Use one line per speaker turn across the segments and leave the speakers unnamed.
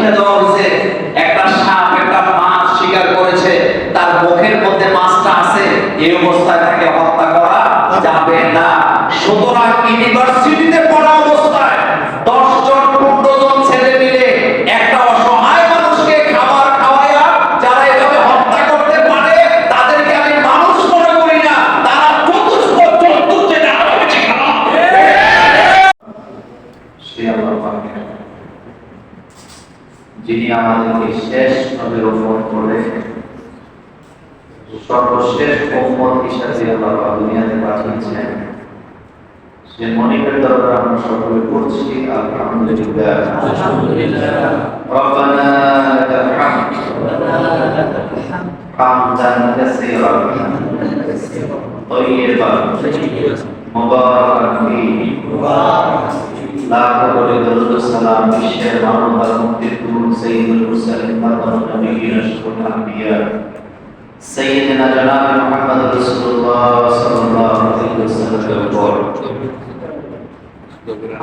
লিখে দেওয়া হয়েছে একটা সাপ একটা মাছ শিকার করেছে, তার মুখের মধ্যে মাছটা আছে, এই অবস্থায় তাকে হত্যা করা যাবে না। সুতরাং ইউনিভার্সিটিতে পড়া অবস্থায় 10 জন 15 জন ছেলে মিলে একটা অসহায় মানুষকে খাবার খাওয়ায়া যারা এভাবে হত্যা করতে পারে তাদেরকে আমি মানুষ মনে করি না, তারা চতুষ্পদ জন্তু যেটা হচ্ছে খারাপ। সে আল্লাহ পাকের যিনি আমাদেরকে শেষ নবীর উম্মত করে সর্বশেষ উম্মত হিসেবে আল্লাহ দুনিয়াতে পাঠিয়েছেন, সে মনিবের দরবারে আমরা সকলে পড়ছি আলহামদুলিল্লাহ। রব্বানা লাকাল হামদ হামদান কাসীরান তাইয়িবান মুবারাকান ফীহি লাখ কোটি দরুদ সালাম বিশ্বের মানবতার মুক্তির দূত সাইয়্যিদুল মুরসালিন খাতামুন নবিয়্যিন আশরাফুল আম্বিয়া সাইয়্যিদুনা জনাব মুহাম্মদ রাসূলুল্লাহ সাল্লাল্লাহু আলাইহি ওয়াসাল্লাম।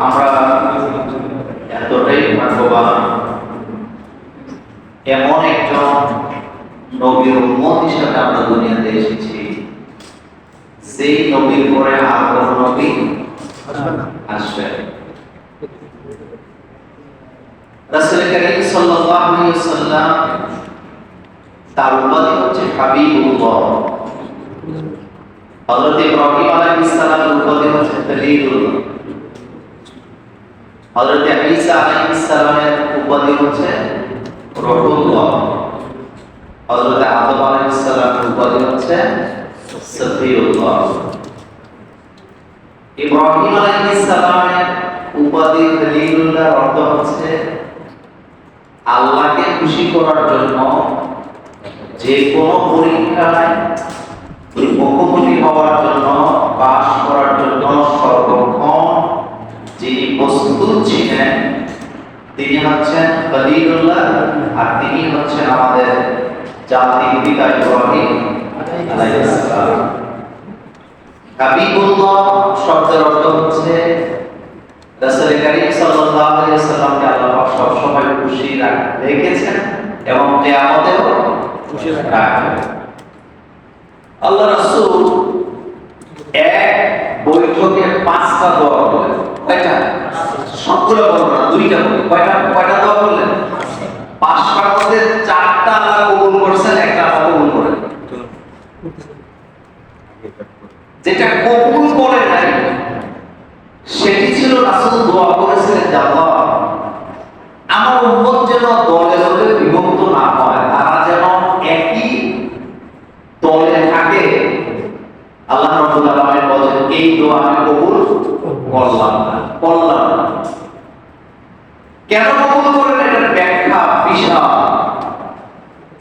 আমরা এতটাই ভাগ্যবান, এমন একজন নবীর উম্মত হিসেবে আমরা দুনিয়াতে এসেছি, সেই নবীর পরে আর কোন নবী আসবে না। রাসূল করিম সাল্লাল্লাহু আলাইহি ওয়াসাল্লাম তার উপাধি হচ্ছে হাবিবুল্লাহ। হযরত ইব্রাহিম আলাইহিস সালামের উপাধি হচ্ছে খলিলুল্লাহ। হযরত ঈসা আলাইহিস সালামের উপাধি হচ্ছে রূহুল্লাহ। হযরত আদম আলাইহিস সালামের উপাধি হচ্ছে সফিউল্লাহ। ইব্রাহিম আলাইহিস সালামের উপাধি খলিলুল্লাহ অর্থ হচ্ছে আল্লাহকে খুশি করার জন্য যে কোনো পরীক্ষায় মুখোমুখি হওয়ার জন্য, পাস করার জন্য সর্বক্ষণ যিনি প্রস্তুত ছিলেন তিনি হচ্ছেন খলিলুল্লাহ, আর তিনি হচ্ছেন আমাদের জাতির পিতা ইব্রাহিম আলাইহিস সালাম। হাবিবুল্লাহ শব্দের অর্থ হচ্ছে রাসূল করিম সাল্লাল্লাহু আলাইহি ওয়াসাল্লামকে আল্লাহ সব সময় খুশি রেখেছেন এবং কিয়ামতেও খুশি রাখবেন। আল্লাহ রাসূল এক বৈঠকে 5টা দোয়া করলেন। কয়টা? সবগুলো বলবো না, 2টা বলি। কয়টা দোয়া করলেন? 5টার মধ্যে 4টা আল্লাহ কবুল করেছেন, একটা আল্লাহ কবুল করেন। যেটা কবুল করে নাই সেটি ছিল রাসূল দোয়া করেছিলেন যে আল্লাহ আমার উম্মত যেন দলে দলে বিভক্ত না হয়, তারা যেন একই দলে থাকে। আল্লাহ রাব্বুল আলামিন বলেন এই দোয়া আমি কবুল করলাম না। কেন কবুল করেন এটার ব্যাখ্যা বিশাল।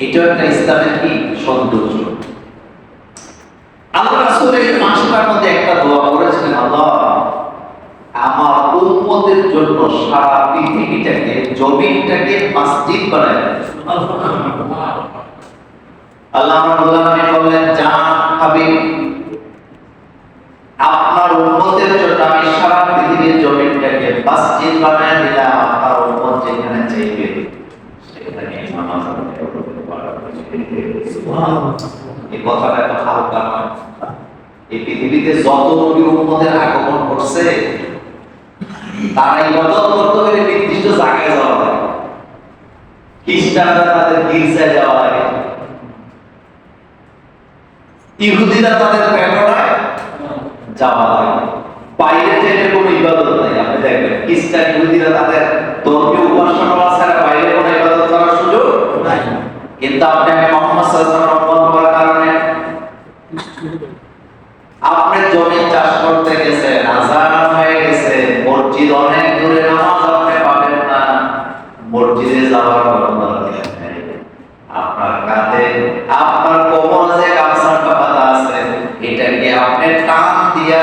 এটা একটা ইসলামের কি সৌন্দর্য। আল্লাহ রাসূল এই 5টার মধ্যে একটা দোয়া করেছিলেন, আল্লাহ আমার উম্মতের জন্য সারা পৃথিবীটাকে, জমিনটাকে মসজিদ বানায় দেন। আল্লাহ রাব্বুল আলামিন বললেন, জান হাবিব আপনার উম্মতের জন্য আমি সারা পৃথিবীর জমিনটাকে মসজিদ বানায় দিলাম। আপনার উম্মত যেখানে চাইবে সেখানে নামাজ আদায় করতে পারবে। সুবহানাল্লাহ। এই কথাটা এত হালকা নয়। এই পৃথিবীতে যত নবী উম্মতের আগমন করছে তারা ইবাদত করতে হলে নির্দিষ্ট জায়গায় যাওয়া লাগে। খ্রিস্টানরা তাদের গির্জায় যাওয়া লাগে, ইহুদিরা তাদের প্যাগোডায় যাওয়া লাগে। বাইরে থেকে কোনো ইবাদত নাই। আপনি দেখবেন খ্রিস্টান ইহুদিরা তাদের ধর্মীয় উপাসনা ছাড়া বাইরে কোনো ইবাদত করার সুযোগ নাই। কিন্তু আপনি মুহাম্মদ সাল্লাল্লাহু আলাইহি ওয়াসাল্লামের কারণে আপনি জমি চাষ করতে গেছেন, আযান হয়ে গেছে, মসজিদ অনেক দূরে, নামাজ আপনি পাবেন না, মসজিদে যাওয়ার কোনো দরকার নেই। আপনার কাঁধে আপনার কোমরে যে গামছাটা বাঁধা আছে এটাকে আপনি টান দিয়া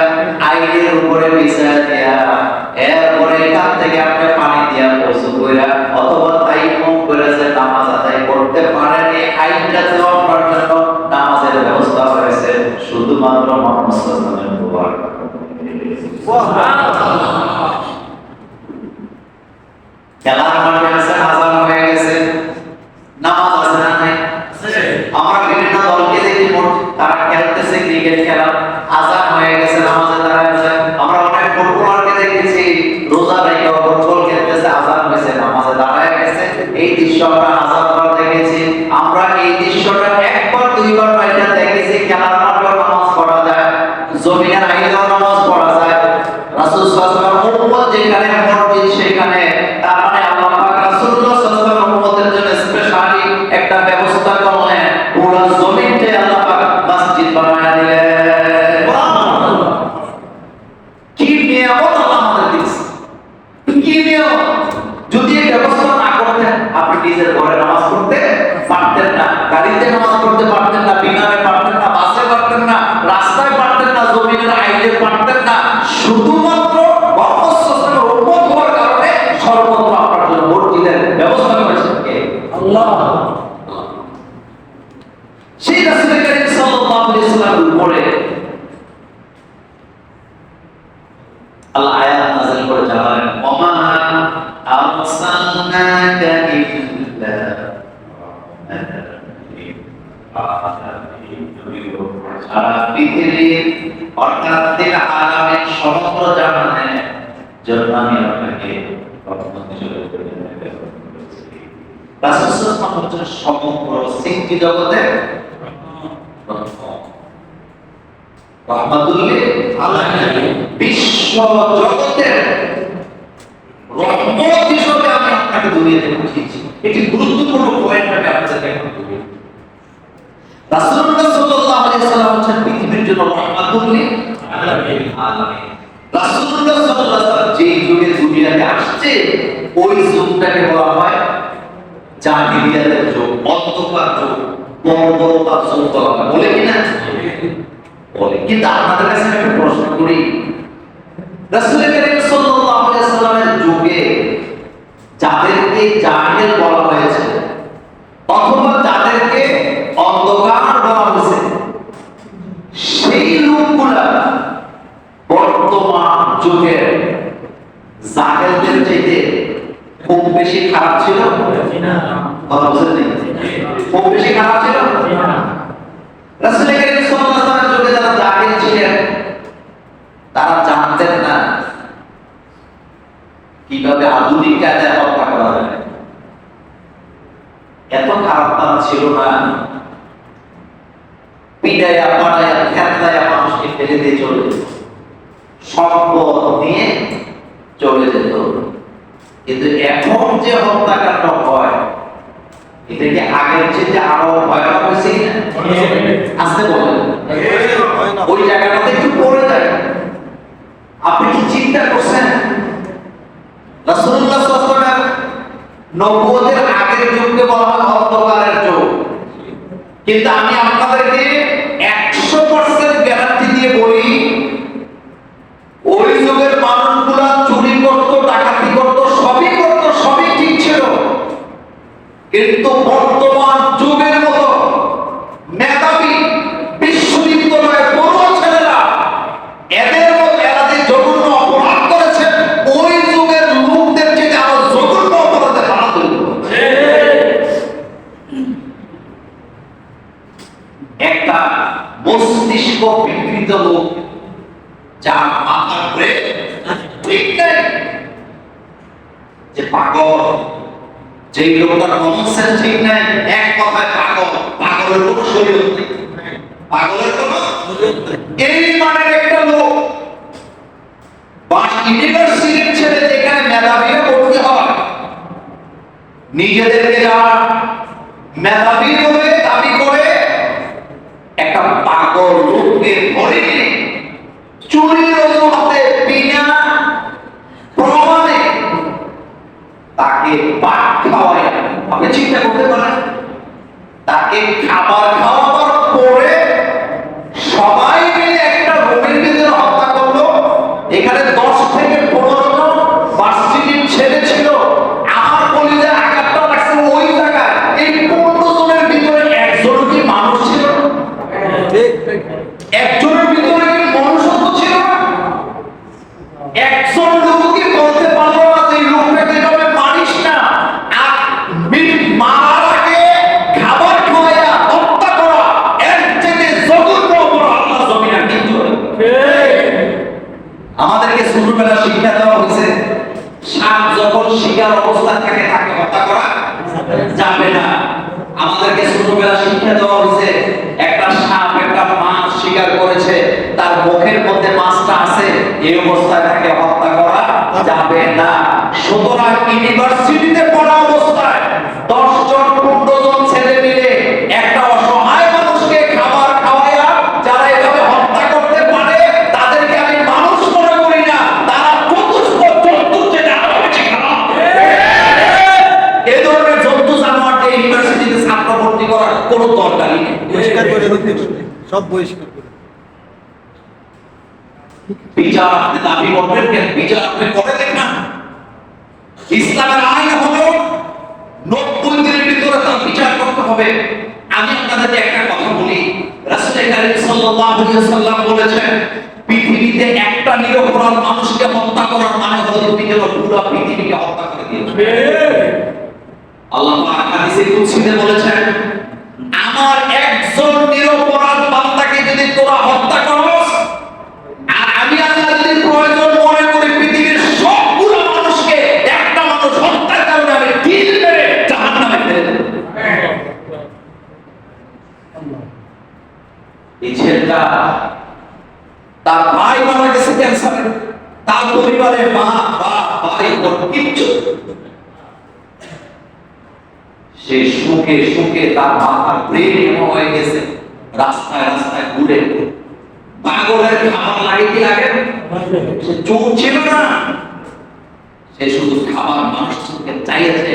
আইনের উপরে বিছায়া দিয়া এরপরে এখান থেকে আপনি পানি দিয়া ওযু কইরা অথবা তাইমুম কইরা যে নামাজ আদায় করতে পারেন, এই আইনটা দেওয়ার জন্য নামাজের ব্যবস্থা হয়েছে শুধুমাত্র মুহাম্মদ সাল্লাল্লাহু আলাইহি ওয়াসাল্লামের দোয়া। সুবহানাল্লাহ। খেলার মাঠে আছে, আজান হয়ে গেছে, নামাজ আছে না নাই? আমরা বিভিন্ন দলকে দেখি তারা খেলতেছে ক্রিকেট খেলা, আজান হয়ে গেছে, নামাজে দাঁড়ায় আছে। আমরা অনেক ফুটবলারকে দেখেছি রোজা রেখে ফুটবল খেলতেছে, আজান হয়েছে, নামাজে দাঁড়ায় গেছে। এই দৃশ্য আমরা হাজারবার দেখেছি। আমরা এই দৃশ্যটা একবার দুইবার বাইরে দেখেছি। খেলার মাঠেও নামাজ পড়া যায়, জমিনের আইলেও নামাজ পড়া যায়। রাসূল সাল্লাল্লাহু আলাইহি ওয়াসাল্লাম উম্মত যেখানে মসজিদ সেখানে, তার মানে আল্লাহ পাক রাসূলুল্লাহ সাল্লাল্লাহু আলাইহি ওয়াসাল্লাম উম্মতের জন্য স্পেশালি একটা ব্যবস্থা করলেন। পুরো জমিনতে আল্লাহ পাক মসজিদ বানায় দিলেন। সুবহানাল্লাহ। কি নিয়ামত আল্লাহ আমাদের দিয়েছে, কি নিয়ামত! যদি এই ব্যবস্থা না করতেন, আপনি নিজের ঘরে নামাজ পড়তে পারতেন না, গাড়িতে নামাজ পড়তে পারতেন না, বিমানে পারতেন না, বাসে পারতেন না, রাস্তায় পারতেন না, জমিনের আইলে পারতেন না। শুধুমাত্র বর্তমানের উম্মত হওয়ার কারণে সর্বত্র আপনার জন্য মসজিদের ব্যবস্থা করেছেন কে? আল্লাহ। সেই রাসূল করিম সাল্লাল্লাহু আলাইহি ওয়াসাল্লামের উপরে আল্লাহ আয়াত নাযিল করে জানালেন, ওমা আরসালনাকা ইল্লা সারা পৃথিবীর অর্থাৎ তিন আলামের সমগ্র জাহানের জন্য আমি আপনাকে রহমত হিসেবে করেছি। রাসূল সাল্লাল্লাহু আলাইহি ওয়াসাল্লাম সমগ্র সৃষ্টি জগতের রাহমাতুল লিল আলামিন, বিশ্ব জগতের রহমত হিসেবে আমি আপনাকে দুনিয়াতে পাঠিয়েছি। এটি গুরুত্বপূর্ণ পয়েন্ট আমি আপনাদের এখন বলি। রাসূলুল্লাহ সাল্লাল্লাহু আলাইহি ওয়াসাল্লাম হচ্ছেন পৃথিবীর জন্য রাহমাতুল লিল আলামিন। রাসূলুল্লাহ সাল্লাল্লাহু আলাইহি ওয়াসাল্লাম যে যুগে দুনিয়াতে আসছে, ওই যুগটাকে বলা হয় জাহিলিয়াতের যুগ, অন্ধকার যুগ, বর্বরতার যুগ বলা হয়। বলে কিনা? বলে। কিন্তু আপনাদের কাছে একটা প্রশ্ন করি, রাসূল করিম সাল্লাল্লাহু আলাইহি ওয়াসাল্লামের যুগে যাদেরকে জাহিল বলা হয়েছে অথবা যাদেরকে অন্ধকার বলা হয়েছে, সেই লোকগুলা বর্তমান যুগের জাহিলদের চাইতে খুব বেশি খারাপ ছিল না? কথা বুঝেন? খুব বেশি খারাপ ছিল না? রাসূল করিম সাল্লাল্লাহু আলাইহি ওয়াসাল্লামের যুগে যারা জাহিল ছিলেন, তারা জানতেন না কিভাবে আধুনিক কায়দায় হত্যা করা যায়। এত খারাপ তারা ছিল না। পিটাইয়া পাটাইয়া খেতলাইয়া মানুষকে ফেলে দিয়ে চলে যেত, সম্পদ নিয়ে চলে যেত। কিন্তু এখন যে হত্যাকাণ্ড হয়, এটা কি আগের চেয়ে আরো ভয়াবহ হয়েছে কিনা? আসতে বলেন, ওই জায়গাটাতে একটু পড়ে যায়। আপনি কি চিন্তা করছেন রাসূলুল্লাহ সাল্লাল্লাহু আলাইহি ওয়াসাল্লাম নবুয়তের আগের যুগকে বলা হয় অন্ধকারের যুগ, কিন্তু আমি আপনাদেরকে 100% গ্যারান্টি দিয়ে বলি, ওই যুগের মানুষগুলা চুরি করত, ডাকাতি করত, সবই ঠিক ছিল। কিন্তু বর্তমান যুগের মতো মেধাবী বিশ্ববিদ্যালয়ের বড় ছেলেরা এদের মধ্যে এরা যে জঘন্য অপরাধ করেছে, ওই যুগের লোকদের যে আরো জঘন্য অপরাধের হাত তৈরি করেছে। একটা মস্তিষ্ক বিকৃত লোক, যার মাথার ব্রেন ঠিক নেই, যে পাগল, যে লোকটার কমন সেন্স ঠিক নাই, এক কথায় পাগল। পাগলের কোনো শরীয়ত নেই, পাগলের কোনো এই মানে একটা লোক বা ইউনিভার্সিটির ছেলে যেখানে মেধাবীরা ভর্তি হয়, নিজেদেরকে যারা মেধাবী বলে দাবি করে, একটা পাগল লোককে ধরে নিয়ে চুরির অজুহাতে বিনা প্রমাণে তাকে পাক খাওয়ায়। আপনি চিন্তা করতে পারেন, তাকে খাবার খাওয়াবার পরে সবাই মিলে একটা রুমের ভিতরে হত্যা করলো। এখানে 10 থেকে 15 জন ভার্সিটির ছেলে ছিল। আমার কলিজায় আঘাতটা লাগছে ওই জায়গায়। এই 15 জনের ভিতরে একজন কি মানুষ ছিল? একজনের ভিতরে কি মনুষ্যত্ব ছিল? একজন লোক কি বলতে পারলো না যে এই লোকটাকে এভাবে মারিস অবস্থায় থাকে তাকে হত্যা করা যাবে না। আমাদেরকে ছোটবেলা শিক্ষা দেওয়া হয়েছে, একটা সাপ একটা মাছ শিকার করেছে, তার মুখের মধ্যে মাছটা আছে, এই অবস্থায় তাকে হত্যা করা যাবে না। সুতরাং ইউনিভার্সিটিতে পড়া অবস্থায় 10 জন 15 জন ছেলে মিলে একটা অসহায় মানুষকে খাবার খাওয়ায়া যারা এভাবে হত্যা করতে পারে তাদেরকে আমি মানুষ মনে করি না, তারা চতুষ্পদ জন্তু যেটা হচ্ছে খারাপ। এই ধরনের জন্তু জানোয়ারকে ইউনিভার্সিটিতে ছাত্র ভর্তি করার কোনো দরকারই নেই।
বহিষ্কার করে দিতে সব বহিষ্কার করে।
বিচার আপনি দাবি করবেন কেন? বিচার আপনি করে দেখান। ইসলামের আইন হলো 90 দিনের ভিতরে তার বিচার করতে হবে। আমি আপনাদেরকে একটা কথা বলি, রাসূল কারীম সাল্লাল্লাহু আলাইহি ওয়াসাল্লাম বলেছেন, পৃথিবীতে একটা নিরপরাধ মানুষকে হত্যা করার মানে হলো তুমি যেন পুরো পৃথিবীকে হত্যা করে দিয়েছো। আল্লাহ পাক হাদিসে কুদসিতে বলেছেন, আমার একজন নিরপরাধ বান্দাকে যদি তোরা হত্যা করস, আর আমি আল্লাহ যদি প্রয়োজন মনে করি পৃথিবীর সবগুলো মানুষকে একটা মানুষ হত্যার কারণে আমি ঢিল মেরে জাহান্নামে ফেলে দেব। এই ছেলেটা তার ভাই মারা গেছে ক্যান্সারে, তার পরিবারে মা ভাই কিচ্ছু, সে সুখে সুখে তার মাথার ব্রেন হয়ে গেছে, রাস্তায় রাস্তায় ঘুরে পাগলের খাবার লাগাইতে লাগে, সে চোখ ছিল না, সে শুধু খাবার মানুষকে চাইছে।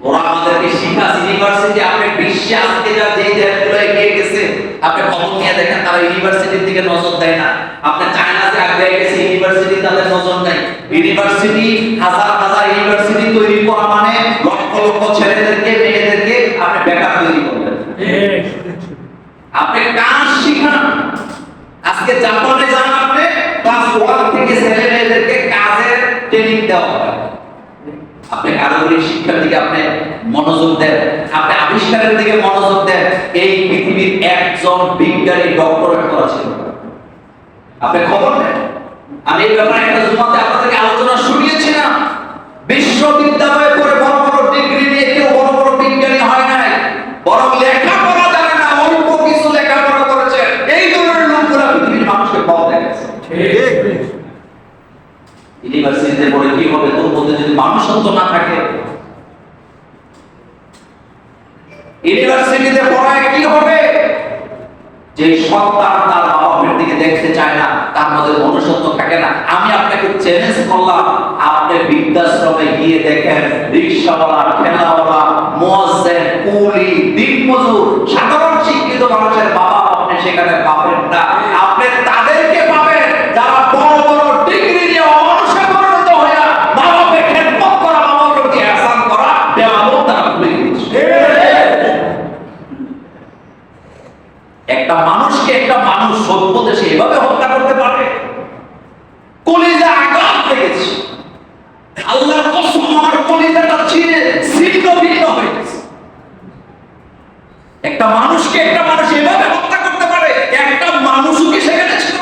ওরা আমাদেরকে শিখাচ্ছে ইউনিভার্সিটি, আপনি বিশ্বে আজকে যা যে দেশগুলো এগিয়ে গেছে আপনি খবর নিয়ে দেখেন, তারা ইউনিভার্সিটির দিকে নজর দেয় না। আপনি চায়নাতে আগে গেছে, ইউনিভার্সিটি তাদের নজর নেই। ইউনিভার্সিটি হাজার হাজার ইউনিভার্সিটি তৈরি করা মানে লক্ষ লক্ষ ছেলেদেরকে মেয়েদেরকে আপনি বেকার তৈরি করবেন। আপনি কাজ শিখান। আজকে জাপানে যান, আপনি ক্লাস 1 থেকে ছেলে মেয়েদেরকে কাজের ট্রেনিং দেওয়া হয়। আপনি কারিগরি শিক্ষার দিকে আপনি মনোযোগ দেন, আপনি আবিষ্কারের দিকে মনোযোগ দেন। এই পৃথিবীর একজন বিজ্ঞানী ডক্টরেট করা ছিল, আপনি খবর নেন। আমি এই ব্যাপারে একটা জুমাতে আপনাদেরকে আলোচনা শুনিয়েছিলাম। বিশ্ববিদ্যালয়ে পড়ে বড় বড় ডিগ্রি নিয়ে কেউ বড় বড় বিজ্ঞানী হয় নাই, বরং লেখাপড়া জানে না, অল্প কিছু লেখাপড়া করেছে, এই ধরনের লোকগুলো পৃথিবীর মানুষকে কম দেখাচ্ছে। ঠিক ইউনিভার্সিটিতে পড়ে কি হবে? তোর মধ্যে যদি মানুষত্ব না থাকে, ইউনিভার্সিটিতে পড়ায় কি হবে? যে সন্তান তার বাবার দিকে দেখতে চায় না, তার মধ্যে মনুষ্যত্ব থাকে না। আমি আপনাকে চ্যালেঞ্জ করলাম, আপনি বৃদ্ধাশ্রমে গিয়ে দেখেন রিকশাওয়ালা, ঠেলাওয়ালা, মুয়াজ্জিন, কুলি, দিনমজুর, সাধারণ শিক্ষিত মানুষের বাবা আপনি সেখানে পাবেন না। আপনি তাদেরকে পাবেন যারা বড় বড় ডিগ্রি নিয়ে অমানুষে পরিণত হয়ে মা বাবার খেদমত করা, মা বাবার প্রতি ihsan করা, দেওয়াও তারা ভুলে গেছে। একটা মানুষকে একটা মানুষ সভ্য দেশে এভাবে হত্যা করতে পারে? কলিজা আঘাত লেগেছে, আল্লাহর কসম আমার কলিজাটা ছিঁড়ে ছিন্ন ভিন্ন হয়ে গেছে। একটা মানুষকে একটা মানুষ এভাবে হত্যা করতে পারে? একটা মানুষও কি সেখানে ছিল?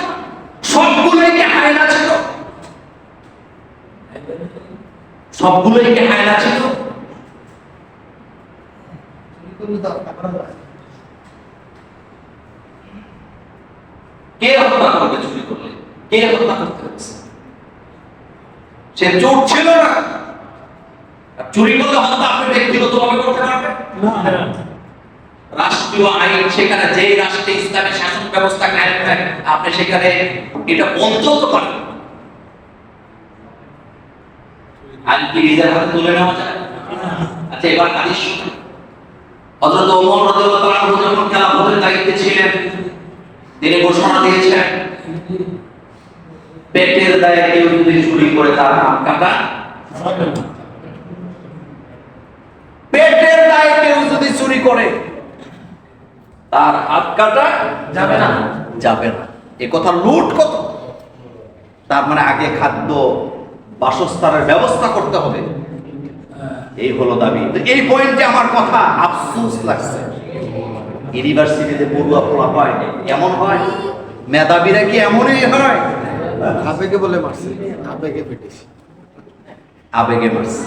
সবগুলোই কি হায়না ছিল? সবগুলোই কি হায়না ছিল? কে হত্যা করবে? চুরি করলে কে হত্যা করতে হচ্ছে? সে চোর ছিল না। চুরি করলে হত্যা আপনি ব্যক্তিগতভাবে করতে পারবেন না। রাষ্ট্রীয় আইন, সেখানে যে রাষ্ট্রে ইসলামী শাসন ব্যবস্থা কায়েম হয় আপনি সেখানে এটা বন্ধ তো পারেন। আইন কি নিজের হাতে তুলে নেওয়া যায়? আচ্ছা, এবার হাদিস শুনুন। হযরত ওমর রাদিয়াল্লাহু তাআলা যখন খেলাফতের দায়িত্বে ছিলেন, তিনি ঘোষণা দিয়েছেন, পেটের দায়ে কেউ যদি চুরি করে তার হাত কাটা যাবে না। পেটের দায়ে কেউ যদি চুরি করে তার হাত কাটা যাবে না, যাবে না। এই কথা লুট কত! তার মানে আগে খাদ্য বাসস্থানের ব্যবস্থা করতে হবে, এই হলো দাবি। এই পয়েন্টে আমার কথা আফসোস লাগছে, ইউনিভার্সিটিতে পড়ুয়া পড়া হয় এমন হয়, মেধাবীরা কি এমনই হয়?
আবেগে বলে মারছে, আবেগে পেটেছে।
আবেগে মারছে।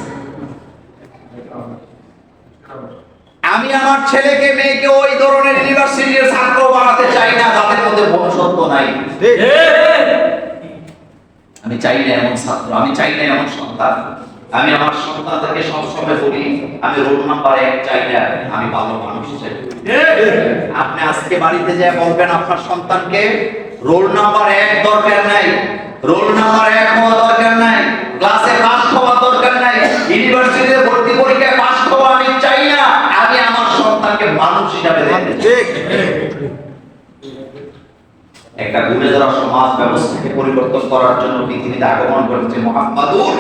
আমি আমার ছেলেকে মেয়েকে ওই ধরনের ইউনিভার্সিটির ছাত্র বানাতে চাই না যাদের মধ্যে মনুষ্যত্ব নাই।
ঠিক।
আমি চাই না এমন ছাত্র, আমি চাই না এমন সন্তান। আমি আমার সন্তানদেরকে সবসময় বলি, আমি রোল নাম্বার 1 চাই না, আমি ভালো মানুষ চাই। আপনি আজকে বাড়িতে যা বলবেন আপনার সন্তানকে, রোল নাম্বার 1 দরকার নাই, রোল নাম্বার 1 হওয়া দরকার নাই, ক্লাসে পাস হওয়া দরকার নাই, ইউনিভার্সিটিতে ভর্তি পরীক্ষায় পাস হওয়া আমি চাই না। আমি আমার সন্তানকে মানুষ হিসাবে দেখতে চাই।
ঠিক।
একটা ঘুরে যাওয়া সমাজ ব্যবস্থাকে পরিবর্তন করার জন্য পৃথিবীতে আগমন করেছে মুহাম্মাদুর